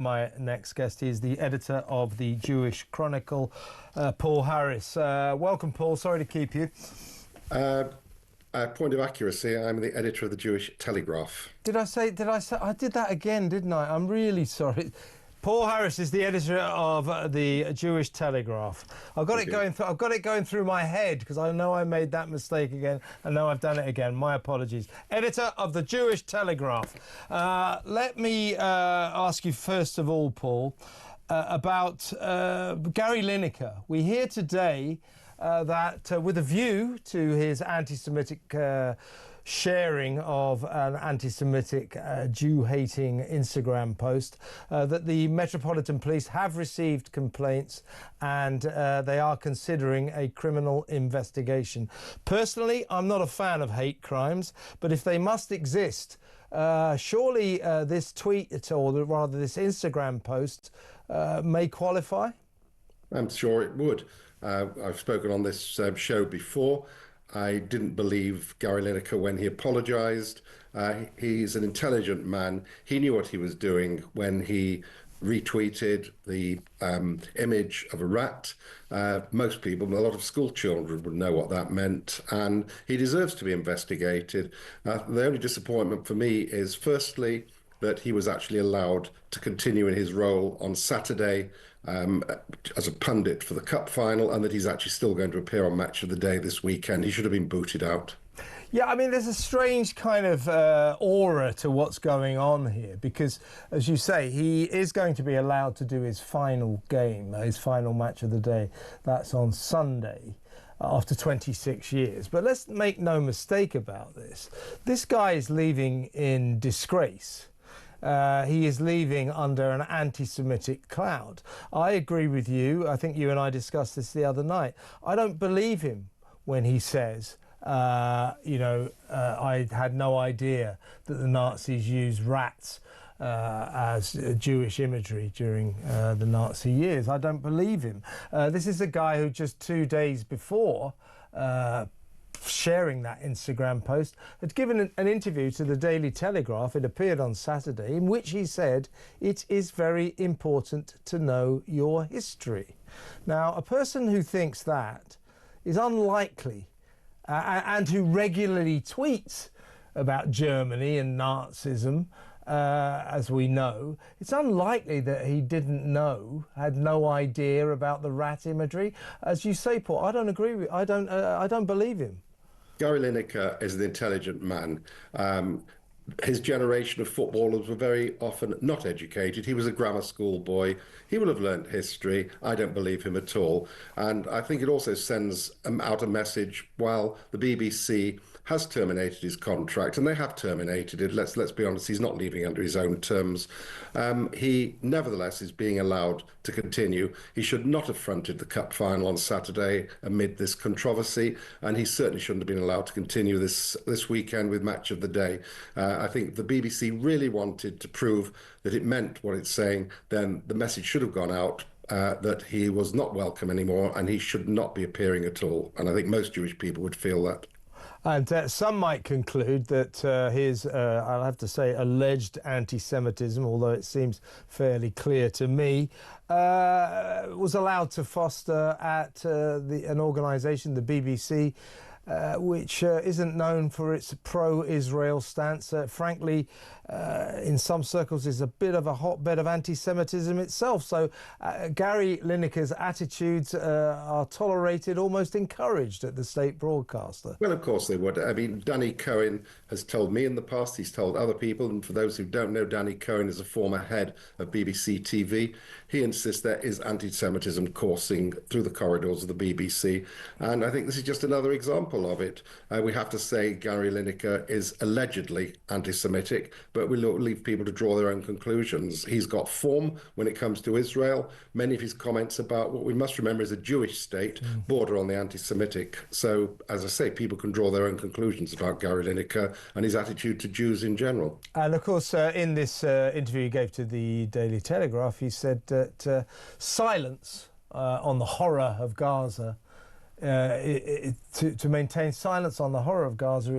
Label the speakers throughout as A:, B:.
A: My next guest is the editor of the Jewish Chronicle, Paul Harris. Welcome, Paul. Sorry to keep you.
B: Point of accuracy, I'm the editor of the Jewish Telegraph.
A: Did I say, I did that again, didn't I? I'm really sorry. Paul Harris is the editor of the Jewish Telegraph. I've got it going through my head because I know I made that mistake again, and now I've done it again. My apologies. Editor of the Jewish Telegraph. Let me ask you first of all, Paul, about Gary Lineker. We hear today that with a view to his anti-Semitic sharing of an anti-Semitic Jew-hating Instagram post, that the Metropolitan Police have received complaints and they are considering a criminal investigation. Personally, I'm not a fan of hate crimes, but if they must exist, surely this tweet, or rather this Instagram post, may qualify?
B: I'm sure it would. I've spoken on this show before. I didn't believe Gary Lineker when he apologised. He's an intelligent man. He knew what he was doing when he retweeted the image of a rat. Most people, a lot of school children, would know what that meant, and he deserves to be investigated. The only disappointment for me is, firstly, that he was actually allowed to continue in his role on Saturday as a pundit for the Cup final, and that he's actually still going to appear on Match of the Day this weekend. He should have been booted out.
A: Yeah, I mean, there's a strange kind of aura to what's going on here because, as you say, he is going to be allowed to do his final game, his final Match of the Day. That's on Sunday, after 26 years. But let's make no mistake about this. This guy is leaving in disgrace. He is leaving under an anti-Semitic cloud. I agree with you. I think you and I discussed this the other night. I don't believe him when he says, I had no idea that the Nazis used rats as Jewish imagery during the Nazi years. I don't believe him. This is a guy who just 2 days before sharing that Instagram post, had given an interview to the Daily Telegraph. It appeared on Saturday, in which he said, "It is very important to know your history." Now, a person who thinks that is unlikely, and who regularly tweets about Germany and Nazism, as we know, it's unlikely that he didn't know, had no idea about the rat imagery. As you say, Paul, I don't agree with. I don't believe him.
B: Gary Lineker is an intelligent man. His generation of footballers were very often not educated. He was a grammar school boy. He would have learnt history. I don't believe him at all. And I think it also sends out a message while the BBC has terminated his contract, and they have terminated it. Let's be honest, he's not leaving under his own terms. He nevertheless is being allowed to continue. He should not have fronted the Cup final on Saturday amid this controversy, and he certainly shouldn't have been allowed to continue this weekend with Match of the Day. I think the BBC really wanted to prove that it meant what it's saying. Then the message should have gone out that he was not welcome anymore, and he should not be appearing at all. And I think most Jewish people would feel that.
A: And some might conclude that his, I'll have to say, alleged anti-Semitism, although it seems fairly clear to me, was allowed to foster at an organisation, the BBC, which isn't known for its pro-Israel stance. Frankly, in some circles is a bit of a hotbed of anti-Semitism itself. So Gary Lineker's attitudes are tolerated, almost encouraged at the state broadcaster.
B: Well, of course they would. I mean, Danny Cohen has told me in the past, he's told other people, and for those who don't know, Danny Cohen is a former head of BBC TV. He insists there is anti-Semitism coursing through the corridors of the BBC, and I think this is just another example of it. We have to say Gary Lineker is allegedly anti-Semitic, but we'll leave people to draw their own conclusions. He's got form when it comes to Israel. Many of his comments about what we must remember is a Jewish state border on the anti-Semitic. So, as I say, people can draw their own conclusions about Gary Lineker and his attitude to Jews in general.
A: And of course, in this interview he gave to the Daily Telegraph, he said that silence on the horror of Gaza to maintain silence on the horror of Gaza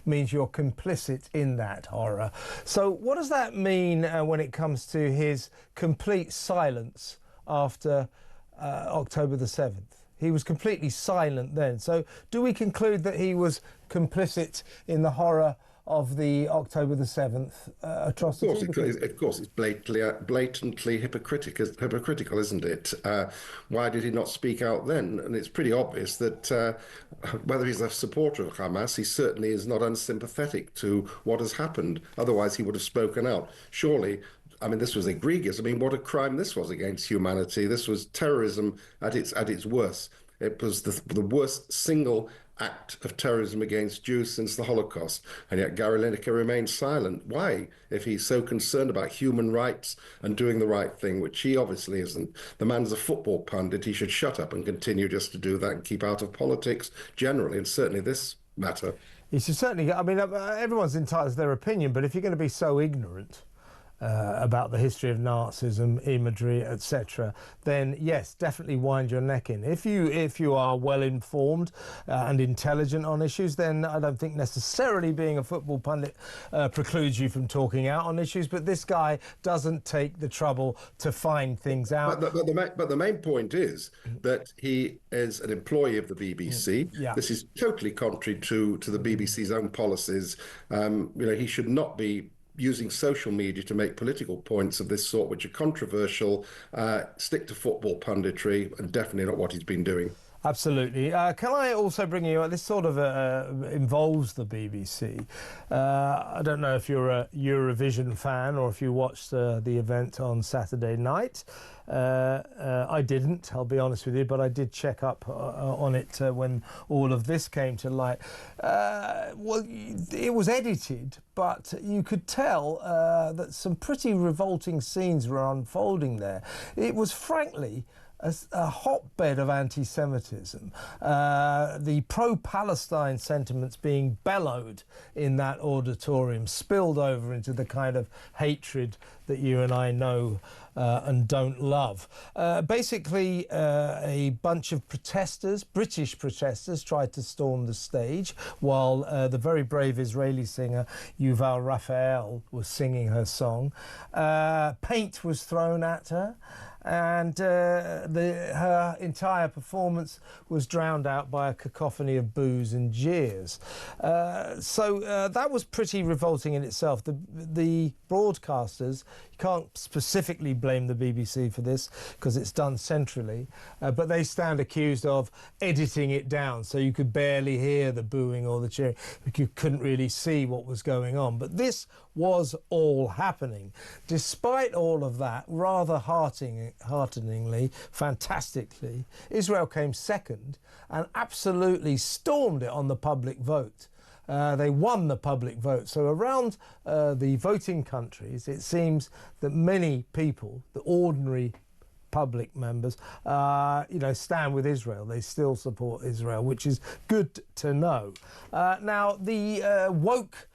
A: means you're complicit in that horror. So what does that mean when it comes to his complete silence after October the 7th? He was completely silent then. So do we conclude that he was complicit in the horror of the October the 7th atrocity?
B: Of course, it's blatantly hypocritical, isn't it? Why did he not speak out then? And it's pretty obvious that whether he's a supporter of Hamas, he certainly is not unsympathetic to what has happened. Otherwise, he would have spoken out. Surely, I mean, this was egregious. I mean, what a crime this was against humanity. This was terrorism at its worst. It was the worst single act of terrorism against Jews since the Holocaust. And yet Gary Lineker remains silent. Why? If he's so concerned about human rights and doing the right thing, which he obviously isn't. The man's a football pundit. He should shut up and continue just to do that and keep out of politics generally, and certainly this matter.
A: He should certainly, I mean, everyone's entitled to their opinion, but if you're going to be so ignorant about the history of Nazism, imagery, etc., then yes, definitely wind your neck in. If you are well informed and intelligent on issues, then I don't think necessarily being a football pundit precludes you from talking out on issues. But this guy doesn't take the trouble to find things out.
B: But the main point is that he is an employee of the BBC.
A: Yeah.
B: This is totally contrary to the BBC's own policies. He should not be using social media to make political points of this sort, which are controversial. Stick to football punditry, and definitely not what he's been doing.
A: Absolutely. Can I also bring you, this sort of involves the BBC. I don't know if you're a Eurovision fan or if you watched the event on Saturday night. I didn't, I'll be honest with you, but I did check up on it when all of this came to light. Well, it was edited, but you could tell that some pretty revolting scenes were unfolding there. It was frankly a hotbed of anti-Semitism, the pro-Palestine sentiments being bellowed in that auditorium, spilled over into the kind of hatred that you and I know and don't love. Basically, a bunch of protesters, British protesters, tried to storm the stage while the very brave Israeli singer Yuval Raphael was singing her song. Paint was thrown at her, and her entire performance was drowned out by a cacophony of boos and jeers. So that was pretty revolting in itself. The broadcasters, you can't specifically blame the BBC for this because it's done centrally, but they stand accused of editing it down so you could barely hear the booing or the cheering. You couldn't really see what was going on. But this was all happening. Despite all of that, rather hearteningly, fantastically, Israel came second and absolutely stormed it on the public vote. They won the public vote. So around the voting countries, it seems that many people, the ordinary public members, stand with Israel. They still support Israel, which is good to know. Now, the woke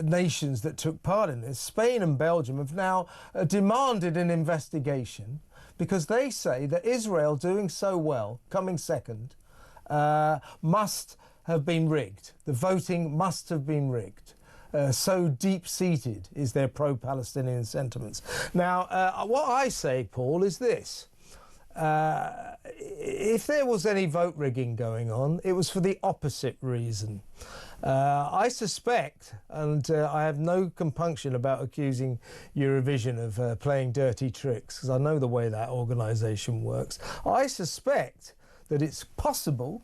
A: nations that took part in this, Spain and Belgium, have now demanded an investigation because they say that Israel doing so well, coming second, must have been rigged. The voting must have been rigged. So deep-seated is their pro-Palestinian sentiments. Now, what I say, Paul, is this. If there was any vote rigging going on, it was for the opposite reason. I suspect, and I have no compunction about accusing Eurovision of playing dirty tricks, because I know the way that organisation works. I suspect that it's possible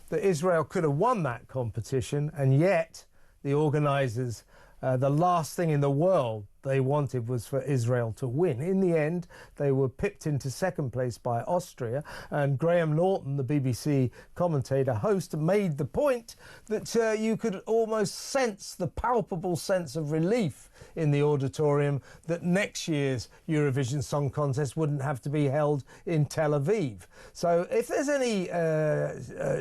A: that Israel could have won that competition, and yet the organisers, the last thing in the world they wanted was for Israel to win. In the end, they were pipped into second place by Austria, and Graham Norton, the BBC commentator host, made the point that you could almost sense the palpable sense of relief in the auditorium that next year's Eurovision Song Contest wouldn't have to be held in Tel Aviv. So if there's any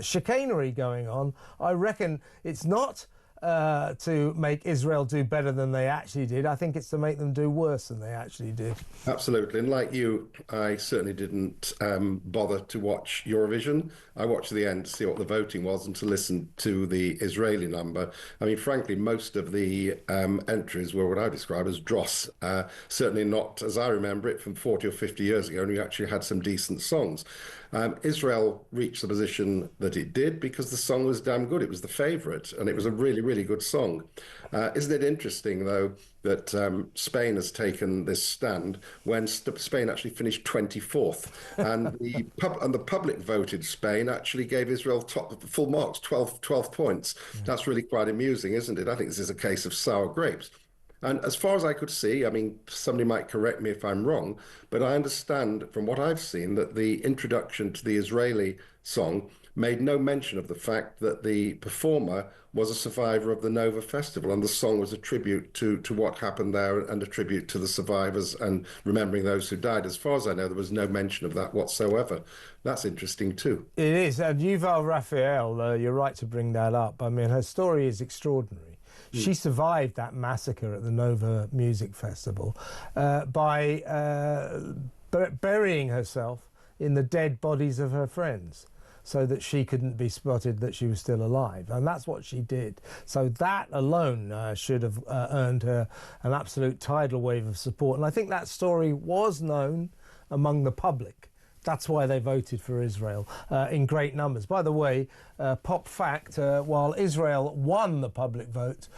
A: chicanery going on, I reckon it's not to make Israel do better than they actually did. I think it's to make them do worse than they actually did.
B: Absolutely. And like you, I certainly didn't bother to watch Eurovision. I watched the end to see what the voting was and to listen to the Israeli number. I mean, frankly, most of the entries were what I describe as dross. Certainly not, as I remember it, from 40 or 50 years ago, and we actually had some decent songs. Israel reached the position that it did because the song was damn good. It was the favourite, and it was a really, really good song. Isn't it interesting, though, that Spain has taken this stand when Spain actually finished 24th, and the public voted Spain actually gave Israel full marks, 12 points. That's really quite amusing, isn't it? I think this is a case of sour grapes. And as far as I could see, I mean, somebody might correct me if I'm wrong, but I understand from what I've seen that the introduction to the Israeli song made no mention of the fact that the performer was a survivor of the Nova Festival, and the song was a tribute to what happened there and a tribute to the survivors and remembering those who died. As far as I know, there was no mention of that whatsoever. That's interesting too.
A: It is. And Yuval Raphael, you're right to bring that up. I mean, her story is extraordinary. She survived that massacre at the Nova Music Festival by burying herself in the dead bodies of her friends so that she couldn't be spotted that she was still alive. And that's what she did. So that alone should have earned her an absolute tidal wave of support. And I think that story was known among the public. That's why they voted for Israel in great numbers. By the way, pop fact, while Israel won the public vote,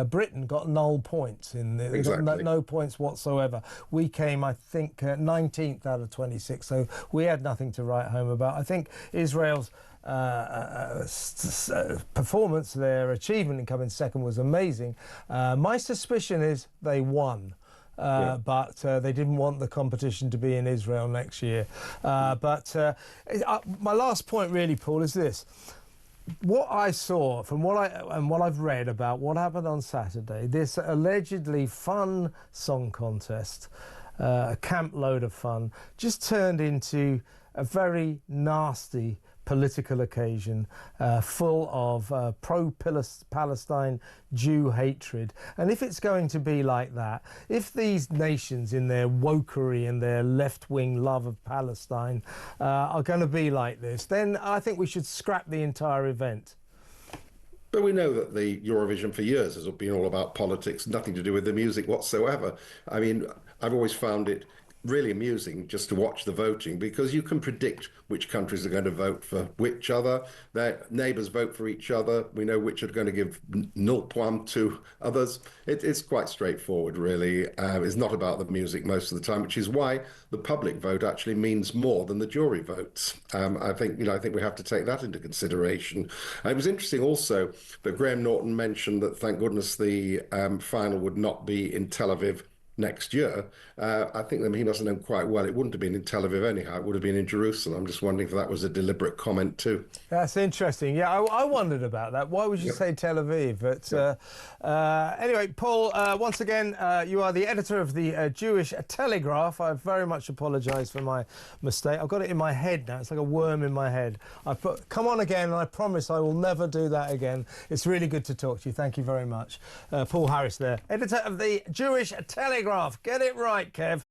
A: Britain got null points. They got no points whatsoever. We came, I think, 19th out of 26, so we had nothing to write home about. I think Israel's performance, their achievement in coming second was amazing. My suspicion is they won. But they didn't want the competition to be in Israel next year. My last point really, Paul, is this. What I saw from what I've read about what happened on Saturday, this allegedly fun song contest, a camp load of fun, just turned into a very nasty political occasion full of pro-Palestine Jew hatred. And if it's going to be like that, if these nations in their wokery and their left-wing love of Palestine are going to be like this, then I think we should scrap the entire event.
B: But we know that the Eurovision for years has been all about politics, nothing to do with the music whatsoever. I mean, I've always found it really amusing just to watch the voting because you can predict which countries are going to vote for which other. Their neighbours vote for each other. We know which are going to give nul point to others. It's quite straightforward, really. It's not about the music most of the time, which is why the public vote actually means more than the jury votes. I think we have to take that into consideration. And it was interesting also that Graham Norton mentioned that thank goodness the final would not be in Tel Aviv next year. I think he must have known quite well it wouldn't have been in Tel Aviv anyhow. It would have been in Jerusalem. I'm just wondering if that was a deliberate comment too.
A: That's interesting. Yeah, I wondered about that. Why would you say Tel Aviv? But anyway, Paul, once again, you are the editor of the Jewish Telegraph. I very much apologise for my mistake. I've got it in my head now. It's like a worm in my head. Come on again, and I promise I will never do that again. It's really good to talk to you. Thank you very much. Paul Harris there, editor of the Jewish Telegraph. Get it right, Kev.